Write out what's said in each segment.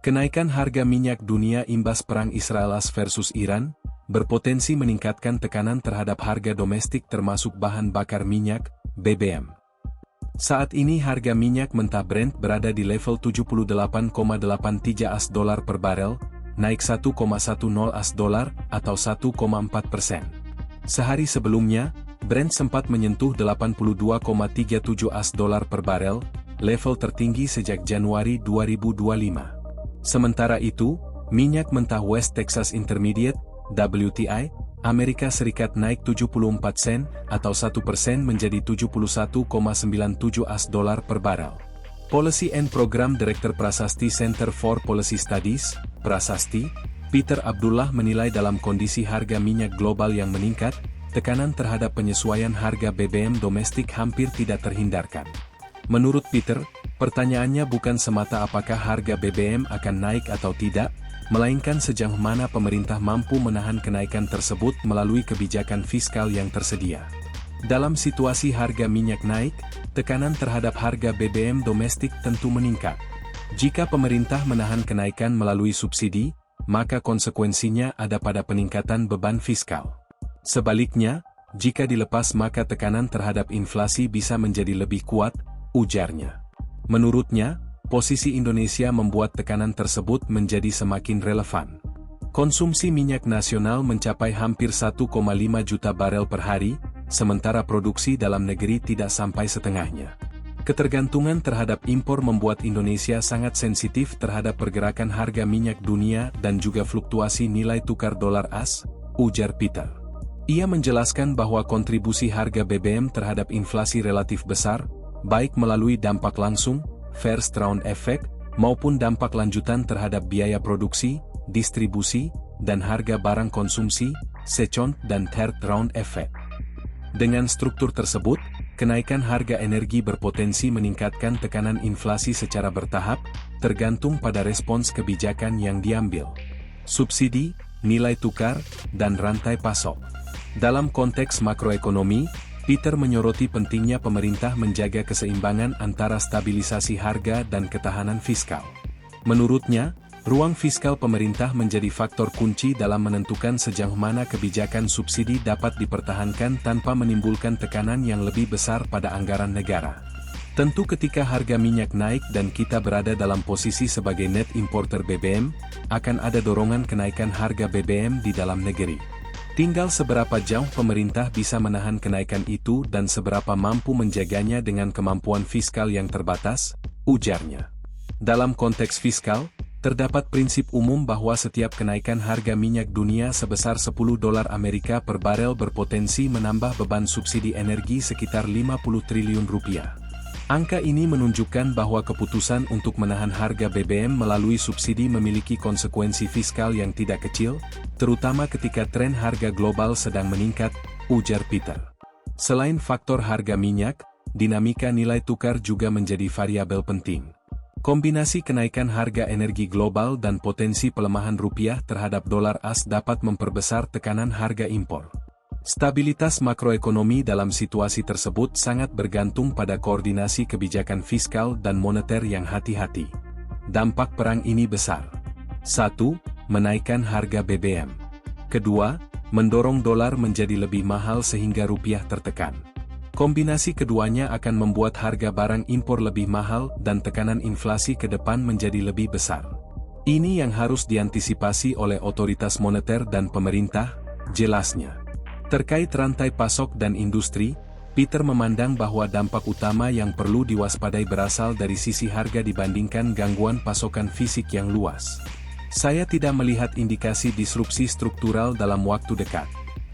Kenaikan harga minyak dunia imbas perang Israel versus Iran, berpotensi meningkatkan tekanan terhadap harga domestik termasuk bahan bakar minyak, BBM. Saat ini harga minyak mentah Brent berada di level 78,83 AS dolar per barel, naik 1,10 AS dolar atau 1,4%. Sehari sebelumnya, Brent sempat menyentuh 82,37 AS dolar per barel, level tertinggi sejak Januari 2025. Sementara itu, minyak mentah West Texas Intermediate, WTI, Amerika Serikat naik 74 sen atau 1% menjadi 71,97 AS dolar per barel. Policy and Program Director Prasasti Center for Policy Studies, Prasasti, Peter Abdullah menilai dalam kondisi harga minyak global yang meningkat, tekanan terhadap penyesuaian harga BBM domestik hampir tidak terhindarkan. Menurut Peter, pertanyaannya bukan semata apakah harga BBM akan naik atau tidak, melainkan sejauh mana pemerintah mampu menahan kenaikan tersebut melalui kebijakan fiskal yang tersedia. Dalam situasi harga minyak naik, tekanan terhadap harga BBM domestik tentu meningkat. Jika pemerintah menahan kenaikan melalui subsidi, maka konsekuensinya ada pada peningkatan beban fiskal. Sebaliknya, jika dilepas maka tekanan terhadap inflasi bisa menjadi lebih kuat, ujarnya. Menurutnya, posisi Indonesia membuat tekanan tersebut menjadi semakin relevan. Konsumsi minyak nasional mencapai hampir 1,5 juta barel per hari, sementara produksi dalam negeri tidak sampai setengahnya. Ketergantungan terhadap impor membuat Indonesia sangat sensitif terhadap pergerakan harga minyak dunia dan juga fluktuasi nilai tukar dolar AS, ujar Peter. Ia menjelaskan bahwa kontribusi harga BBM terhadap inflasi relatif besar, baik melalui dampak langsung, first round effect, maupun dampak lanjutan terhadap biaya produksi, distribusi, dan harga barang konsumsi, second dan third round effect. Dengan struktur tersebut, kenaikan harga energi berpotensi meningkatkan tekanan inflasi secara bertahap, tergantung pada respons kebijakan yang diambil. Subsidi, nilai tukar, dan rantai pasok. Dalam konteks makroekonomi, Peter menyoroti pentingnya pemerintah menjaga keseimbangan antara stabilisasi harga dan ketahanan fiskal. Menurutnya, ruang fiskal pemerintah menjadi faktor kunci dalam menentukan sejauh mana kebijakan subsidi dapat dipertahankan tanpa menimbulkan tekanan yang lebih besar pada anggaran negara. Tentu ketika harga minyak naik dan kita berada dalam posisi sebagai net importer BBM, akan ada dorongan kenaikan harga BBM di dalam negeri. Tinggal seberapa jauh pemerintah bisa menahan kenaikan itu dan seberapa mampu menjaganya dengan kemampuan fiskal yang terbatas, ujarnya. Dalam konteks fiskal, terdapat prinsip umum bahwa setiap kenaikan harga minyak dunia sebesar 10 dolar Amerika per barel berpotensi menambah beban subsidi energi sekitar 50 triliun rupiah. Angka ini menunjukkan bahwa keputusan untuk menahan harga BBM melalui subsidi memiliki konsekuensi fiskal yang tidak kecil, terutama ketika tren harga global sedang meningkat, ujar Peter. Selain faktor harga minyak, dinamika nilai tukar juga menjadi variabel penting. Kombinasi kenaikan harga energi global dan potensi pelemahan rupiah terhadap dolar AS dapat memperbesar tekanan harga impor. Stabilitas makroekonomi dalam situasi tersebut sangat bergantung pada koordinasi kebijakan fiskal dan moneter yang hati-hati. Dampak perang ini besar. 1. Menaikkan harga BBM. Kedua, mendorong dolar menjadi lebih mahal sehingga rupiah tertekan. Kombinasi keduanya akan membuat harga barang impor lebih mahal dan tekanan inflasi ke depan menjadi lebih besar. Ini yang harus diantisipasi oleh otoritas moneter dan pemerintah, jelasnya. Terkait rantai pasok dan industri, Peter memandang bahwa dampak utama yang perlu diwaspadai berasal dari sisi harga dibandingkan gangguan pasokan fisik yang luas. Saya tidak melihat indikasi disrupsi struktural dalam waktu dekat.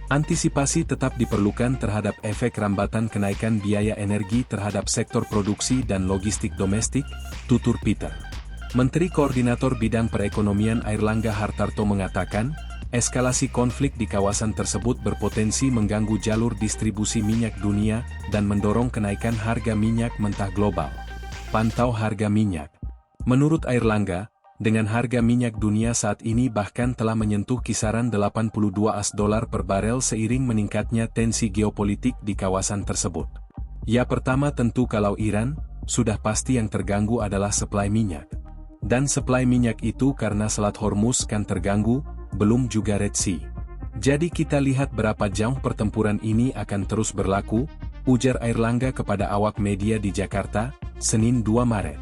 Antisipasi tetap diperlukan terhadap efek rambatan kenaikan biaya energi terhadap sektor produksi dan logistik domestik, tutur Peter. Menteri Koordinator Bidang Perekonomian Airlangga Hartarto mengatakan, eskalasi konflik di kawasan tersebut berpotensi mengganggu jalur distribusi minyak dunia dan mendorong kenaikan harga minyak mentah global. Pantau harga minyak. Menurut Airlangga, dengan harga minyak dunia saat ini bahkan telah menyentuh kisaran 82 AS dolar per barel seiring meningkatnya tensi geopolitik di kawasan tersebut. Ya pertama tentu kalau Iran, sudah pasti yang terganggu adalah suplai minyak. Dan suplai minyak itu karena Selat Hormuz kan terganggu, belum juga Red Sea. Jadi kita lihat berapa jauh pertempuran ini akan terus berlaku, ujar Airlangga kepada awak media di Jakarta, Senin 2 Maret.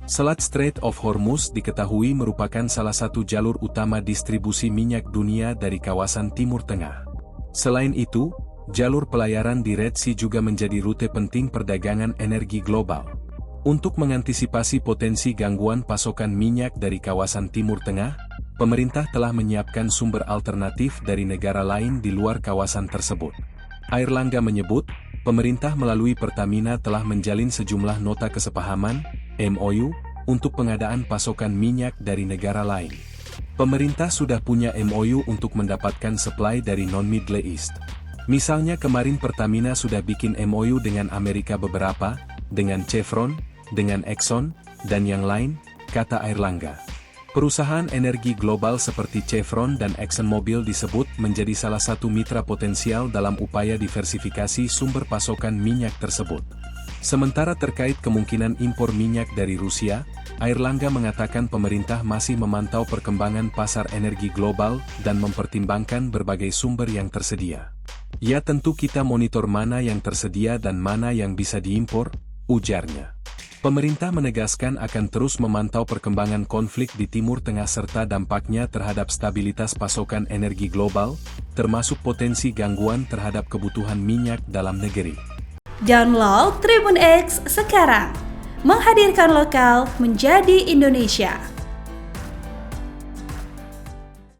Selat Strait of Hormuz diketahui merupakan salah satu jalur utama distribusi minyak dunia dari kawasan Timur Tengah. Selain itu, jalur pelayaran di Red Sea juga menjadi rute penting perdagangan energi global. Untuk mengantisipasi potensi gangguan pasokan minyak dari kawasan Timur Tengah, pemerintah telah menyiapkan sumber alternatif dari negara lain di luar kawasan tersebut. Airlangga menyebut, pemerintah melalui Pertamina telah menjalin sejumlah nota kesepahaman, MOU, untuk pengadaan pasokan minyak dari negara lain. Pemerintah sudah punya MOU untuk mendapatkan supply dari non-Middle East. Misalnya kemarin Pertamina sudah bikin MOU dengan Amerika beberapa, dengan Chevron, dengan Exxon, dan yang lain, kata Airlangga. Perusahaan energi global seperti Chevron dan ExxonMobil disebut menjadi salah satu mitra potensial dalam upaya diversifikasi sumber pasokan minyak tersebut. Sementara terkait kemungkinan impor minyak dari Rusia, Airlangga mengatakan pemerintah masih memantau perkembangan pasar energi global dan mempertimbangkan berbagai sumber yang tersedia. Ya tentu kita monitor mana yang tersedia dan mana yang bisa diimpor, ujarnya. Pemerintah menegaskan akan terus memantau perkembangan konflik di Timur Tengah serta dampaknya terhadap stabilitas pasokan energi global, termasuk potensi gangguan terhadap kebutuhan minyak dalam negeri. Download Tribun X sekarang, menghadirkan lokal menjadi Indonesia.